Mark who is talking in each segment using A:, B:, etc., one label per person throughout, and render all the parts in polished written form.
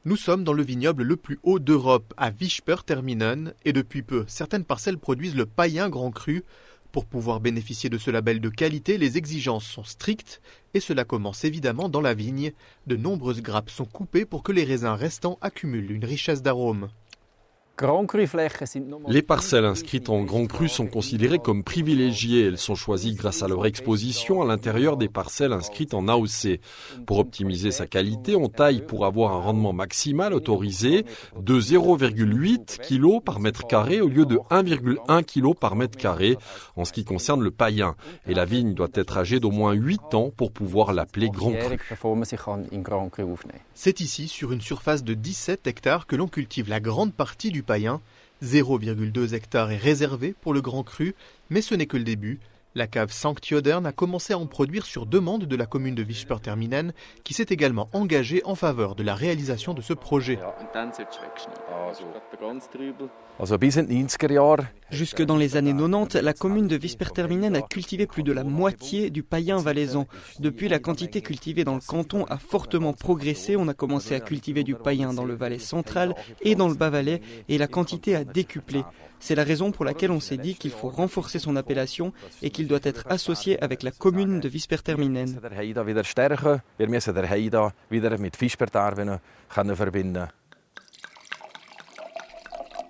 A: Nous sommes dans le vignoble le plus haut d'Europe, à Wiesperterminen, et depuis peu, certaines parcelles produisent le païen grand cru. Pour pouvoir bénéficier de ce label de qualité, les exigences sont strictes, et cela commence évidemment dans la vigne. De nombreuses grappes sont coupées pour que les raisins restants accumulent une richesse d'arômes.
B: Les parcelles inscrites en Grand Cru sont considérées comme privilégiées. Elles sont choisies grâce à leur exposition à l'intérieur des parcelles inscrites en AOC. Pour optimiser sa qualité, on taille pour avoir un rendement maximal autorisé de 0,8 kg par mètre carré au lieu de 1,1 kg par mètre carré en ce qui concerne le païen. Et la vigne doit être âgée d'au moins 8 ans pour pouvoir l'appeler Grand Cru.
A: C'est ici, sur une surface de 17 hectares, que l'on cultive la grande partie du païen. 0,2 hectares est réservé pour le Grand Cru, mais ce n'est que le début. La cave Sankt-Jodern a commencé à en produire sur demande de la commune de Wiesperterminen, qui s'est également engagée en faveur de la réalisation de ce projet.
C: Jusque dans les années 90, la commune de Wiesperterminen a cultivé plus de la moitié du païen valaisan. Depuis, la quantité cultivée dans le canton a fortement progressé. On a commencé à cultiver du païen dans le Valais central et dans le Bas-Valais, et la quantité a décuplé. C'est la raison pour laquelle on s'est dit qu'il faut renforcer son appellation et qu'il doit être associé avec la commune de Wiesperterminen.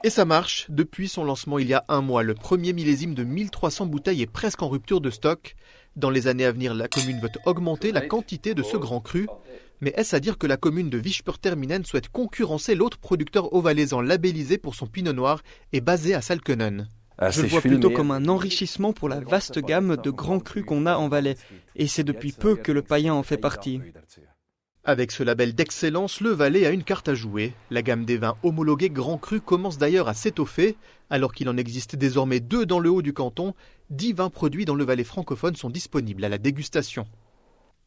A: Et ça marche. Depuis son lancement il y a un mois, le premier millésime de 1300 bouteilles est presque en rupture de stock. Dans les années à venir, la commune veut augmenter la quantité de ce Grand Cru. Mais est-ce à dire que la commune de Wiesperterminen souhaite concurrencer l'autre producteur haut-valaisan labellisé pour son pinot noir et basé à Salkönen?
C: Je le vois plutôt comme un enrichissement pour la vaste gamme de grands crus qu'on a en Valais. Et c'est depuis peu que le païen en fait partie.
A: Avec ce label d'excellence, le Valais a une carte à jouer. La gamme des vins homologués Grand Cru commence d'ailleurs à s'étoffer. Alors qu'il en existe désormais 2 dans le haut du canton, 10 vins produits dans le Valais francophone sont disponibles à la dégustation.